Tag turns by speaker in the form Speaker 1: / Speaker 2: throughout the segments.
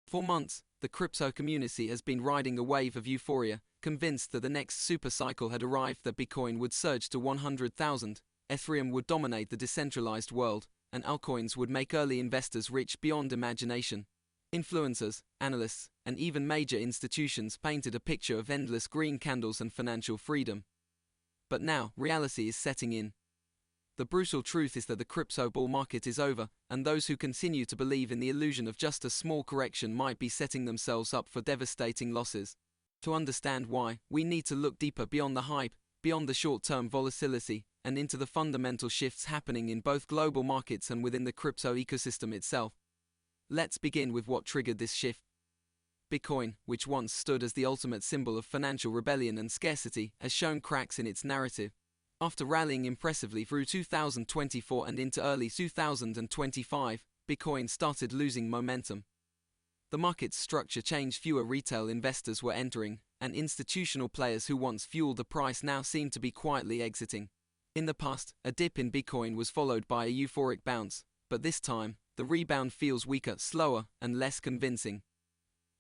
Speaker 1: For months, the crypto community has been riding a wave of euphoria, convinced that the next super cycle had arrived, that Bitcoin would surge to 100,000, Ethereum would dominate the decentralized world, and altcoins would make early investors rich beyond imagination. Influencers, analysts, and even major institutions painted a picture of endless green candles and financial freedom. But now, reality is setting in. The brutal truth is that the crypto bull market is over, and those who continue to believe in the illusion of just a small correction might be setting themselves up for devastating losses. To understand why, we need to look deeper beyond the hype, beyond the short-term volatility, and into the fundamental shifts happening in both global markets and within the crypto ecosystem itself. Let's begin with what triggered this shift. Bitcoin, which once stood as the ultimate symbol of financial rebellion and scarcity, has shown cracks in its narrative. After rallying impressively through 2024 and into early 2025, Bitcoin started losing momentum. The market's structure changed. Fewer retail investors were entering, and institutional players who once fueled the price now seemed to be quietly exiting. In the past, a dip in Bitcoin was followed by a euphoric bounce, but this time, the rebound feels weaker, slower, and less convincing.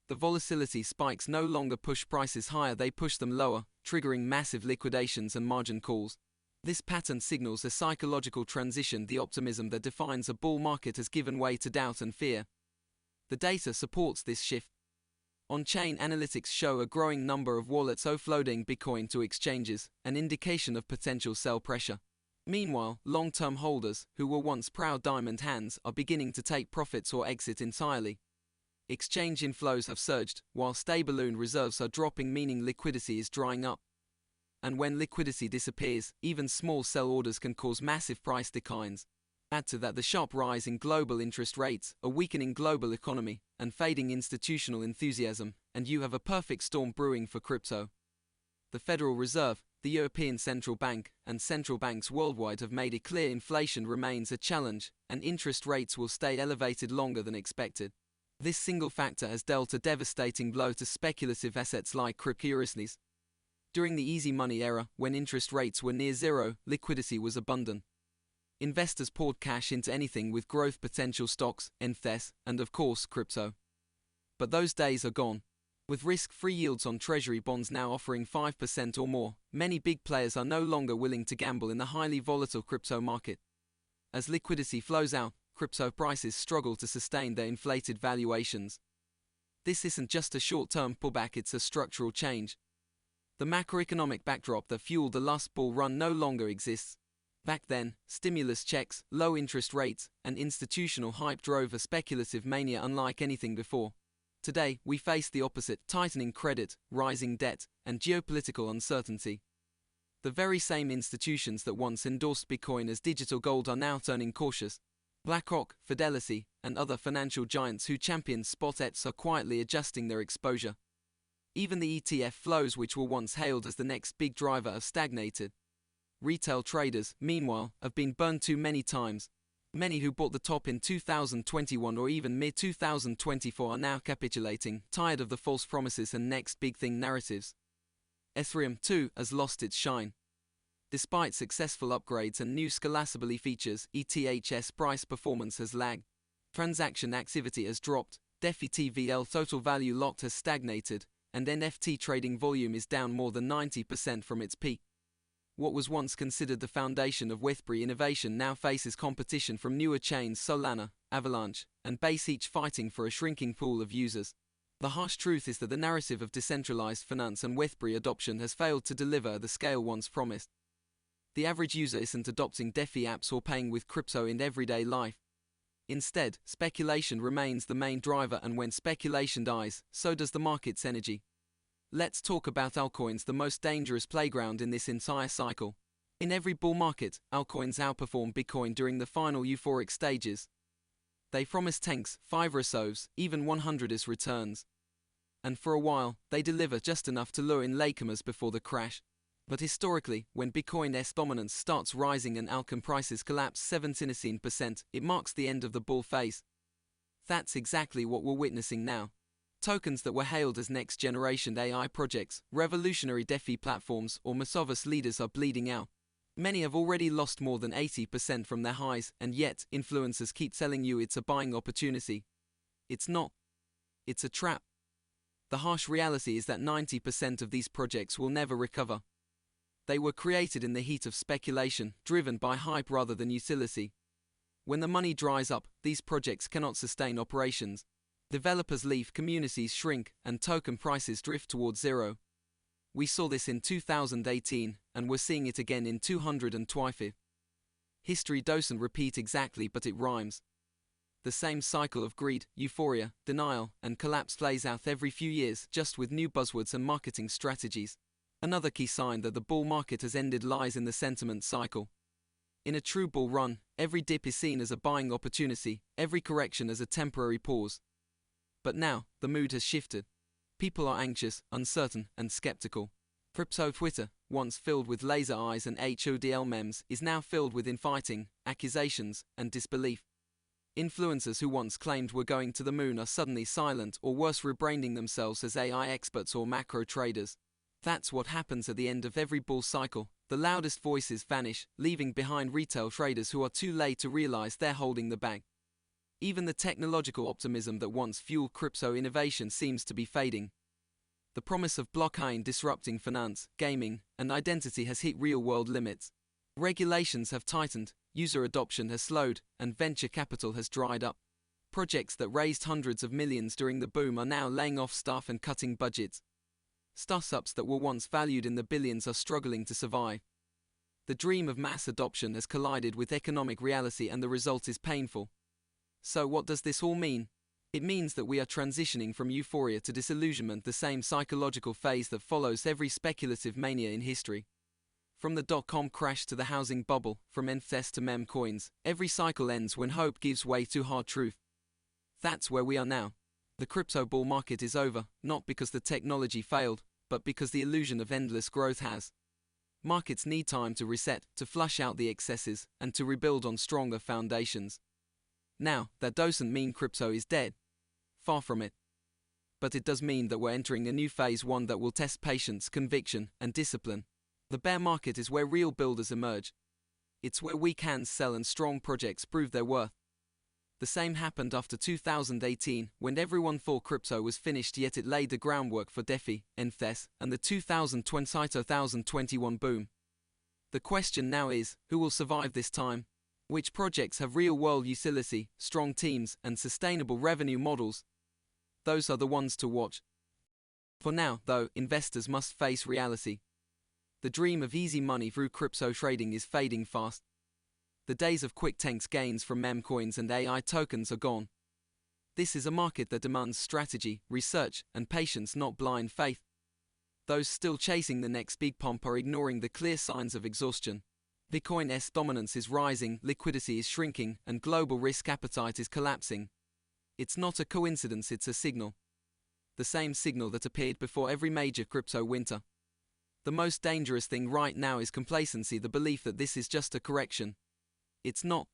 Speaker 1: The volatility spikes no longer push prices higher, they push them lower, triggering massive liquidations and margin calls. This pattern signals a psychological transition. The optimism that defines a bull market has given way to doubt and fear. The data supports this shift. On-chain analytics show a growing number of wallets offloading Bitcoin to exchanges, an indication of potential sell pressure. Meanwhile, long-term holders, who were once proud diamond hands, are beginning to take profits or exit entirely. Exchange inflows have surged, while stablecoin reserves are dropping, meaning liquidity is drying up. And when liquidity disappears, even small sell orders can cause massive price declines. Add to that the sharp rise in global interest rates, a weakening global economy, and fading institutional enthusiasm, and you have a perfect storm brewing for crypto. The Federal Reserve, the European Central Bank, and central banks worldwide have made it clear inflation remains a challenge, and interest rates will stay elevated longer than expected. This single factor has dealt a devastating blow to speculative assets like cryptocurrencies. During the easy money era, when interest rates were near zero, liquidity was abundant. Investors poured cash into anything with growth potential, stocks, ETFs, and of course, crypto. But those days are gone. With risk-free yields on treasury bonds now offering 5% or more, many big players are no longer willing to gamble in the highly volatile crypto market. As liquidity flows out, crypto prices struggle to sustain their inflated valuations. This isn't just a short-term pullback, it's a structural change. The macroeconomic backdrop that fueled the last bull run no longer exists. Back then, stimulus checks, low interest rates, and institutional hype drove a speculative mania unlike anything before. Today, we face the opposite: tightening credit, rising debt, and geopolitical uncertainty. The very same institutions that once endorsed Bitcoin as digital gold are now turning cautious. BlackRock, Fidelity, and other financial giants who championed spot ETFs are quietly adjusting their exposure. Even the ETF flows, which were once hailed as the next big driver, have stagnated. Retail traders, meanwhile, have been burned too many times. Many who bought the top in 2021 or even mid-2024 are now capitulating, tired of the false promises and next big thing narratives. Ethereum, too, has lost its shine. Despite successful upgrades and new scalability features, ETH's price performance has lagged. Transaction activity has dropped, DeFi TVL total value locked has stagnated, and NFT trading volume is down more than 90% from its peak. What was once considered the foundation of Web3 innovation now faces competition from newer chains Solana, Avalanche, and Base, each fighting for a shrinking pool of users. The harsh truth is that the narrative of decentralized finance and Web3 adoption has failed to deliver at the scale once promised. The average user isn't adopting DeFi apps or paying with crypto in everyday life. Instead, speculation remains the main driver, and when speculation dies, so does the market's energy. Let's talk about altcoins, the most dangerous playground in this entire cycle. In every bull market, altcoins outperform Bitcoin during the final euphoric stages. They promise tanks, 5%, even 100% returns. And for a while, they deliver just enough to lure in latecomers before the crash. But historically, when Bitcoin's dominance starts rising and altcoin prices collapse 17%, it marks the end of the bull phase. That's exactly what we're witnessing now. Tokens that were hailed as next-generation AI projects, revolutionary DeFi platforms, or metaverse leaders are bleeding out. Many have already lost more than 80% from their highs, and yet, influencers keep telling you it's a buying opportunity. It's not. It's a trap. The harsh reality is that 90% of these projects will never recover. They were created in the heat of speculation, driven by hype rather than utility. When the money dries up, these projects cannot sustain operations. Developers leave, communities shrink, and token prices drift towards zero. We saw this in 2018, and we're seeing it again in 225. History doesn't repeat exactly, but it rhymes. The same cycle of greed, euphoria, denial, and collapse plays out every few years, just with new buzzwords and marketing strategies. Another key sign that the bull market has ended lies in the sentiment cycle. In a true bull run, every dip is seen as a buying opportunity, every correction as a temporary pause. But now, the mood has shifted. People are anxious, uncertain, and skeptical. Crypto Twitter, once filled with laser eyes and HODL memes, is now filled with infighting, accusations, and disbelief. Influencers who once claimed we're going to the moon are suddenly silent, or worse, rebranding themselves as AI experts or macro traders. That's what happens at the end of every bull cycle. The loudest voices vanish, leaving behind retail traders who are too late to realize they're holding the bag. Even the technological optimism that once fueled crypto innovation seems to be fading. The promise of blockchain disrupting finance, gaming, and identity has hit real-world limits. Regulations have tightened, user adoption has slowed, and venture capital has dried up. Projects that raised hundreds of millions during the boom are now laying off staff and cutting budgets. Startups that were once valued in the billions are struggling to survive. The dream of mass adoption has collided with economic reality, and the result is painful. So what does this all mean? It means that we are transitioning from euphoria to disillusionment, the same psychological phase that follows every speculative mania in history. From the dot-com crash to the housing bubble, from NFTs to meme coins, every cycle ends when hope gives way to hard truth. That's where we are now. The crypto bull market is over, not because the technology failed, but because the illusion of endless growth has. Markets need time to reset, to flush out the excesses, and to rebuild on stronger foundations. Now, that doesn't mean crypto is dead. Far from it. But it does mean that we're entering a new phase, one that will test patience, conviction, and discipline. The bear market is where real builders emerge. It's where weak hands sell and strong projects prove their worth. The same happened after 2018, when everyone thought crypto was finished, yet it laid the groundwork for DeFi, NFTs, and the 2021 boom. The question now is, who will survive this time? Which projects have real-world utility, strong teams, and sustainable revenue models? Those are the ones to watch. For now, though, investors must face reality. The dream of easy money through crypto trading is fading fast. The days of quick tanks gains from meme coins and AI tokens are gone. This is a market that demands strategy, research, and patience, not blind faith. Those still chasing the next big pump are ignoring the clear signs of exhaustion. Bitcoin's dominance is rising, liquidity is shrinking, and global risk appetite is collapsing. It's not a coincidence, it's a signal. The same signal that appeared before every major crypto winter. The most dangerous thing right now is complacency, the belief that this is just a correction. It's not.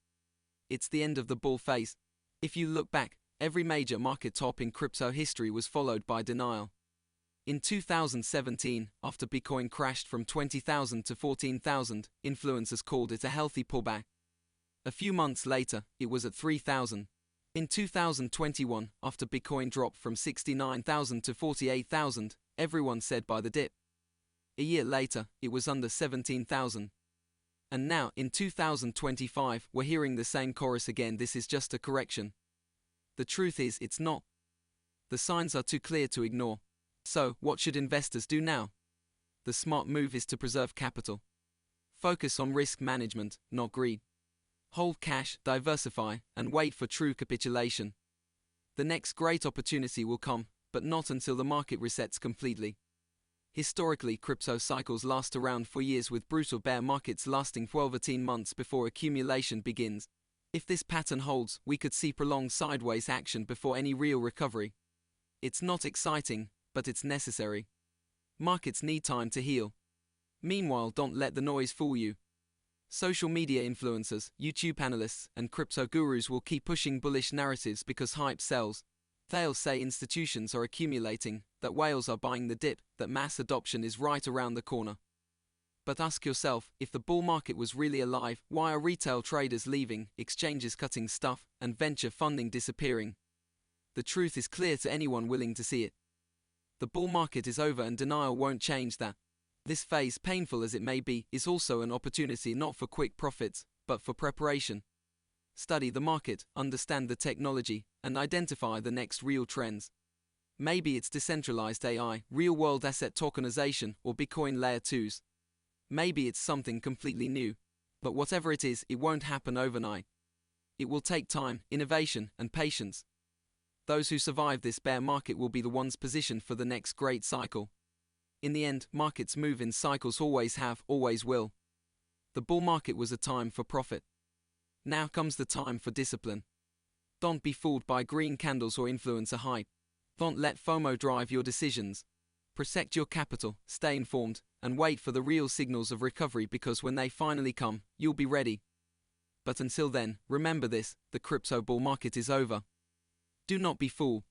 Speaker 1: It's the end of the bull phase. If you look back, every major market top in crypto history was followed by denial. In 2017, after Bitcoin crashed from 20,000 to 14,000, influencers called it a healthy pullback. A few months later, it was at 3,000. In 2021, after Bitcoin dropped from 69,000 to 48,000, everyone said buy the dip. A year later, it was under 17,000. And now, in 2025, we're hearing the same chorus again: this is just a correction. The truth is, it's not. The signs are too clear to ignore. So, what should investors do now? The smart move is to preserve capital. Focus on risk management, not greed. Hold cash, diversify, and wait for true capitulation. The next great opportunity will come, but not until the market resets completely. Historically, crypto cycles last around 4 years, with brutal bear markets lasting 12-18 months before accumulation begins. If this pattern holds, we could see prolonged sideways action before any real recovery. It's not exciting, but it's necessary. Markets need time to heal. Meanwhile, don't let the noise fool you. Social media influencers, YouTube analysts, and crypto gurus will keep pushing bullish narratives because hype sells. They'll say institutions are accumulating, that whales are buying the dip, that mass adoption is right around the corner. But ask yourself, if the bull market was really alive, why are retail traders leaving, exchanges cutting staff, and venture funding disappearing? The truth is clear to anyone willing to see it. The bull market is over and denial won't change that. This phase, painful as it may be, is also an opportunity not for quick profits, but for preparation. Study the market, understand the technology, and identify the next real trends. Maybe it's decentralized AI, real-world asset tokenization, or Bitcoin layer 2s. Maybe it's something completely new. But whatever it is, it won't happen overnight. It will take time, innovation, and patience. Those who survive this bear market will be the ones positioned for the next great cycle. In the end, markets move in cycles, always have, always will. The bull market was a time for profit. Now comes the time for discipline. Don't be fooled by green candles or influencer hype. Don't let FOMO drive your decisions. Protect your capital, stay informed, and wait for the real signals of recovery, because when they finally come, you'll be ready. But until then, remember this: the crypto bull market is over. Do not be fooled.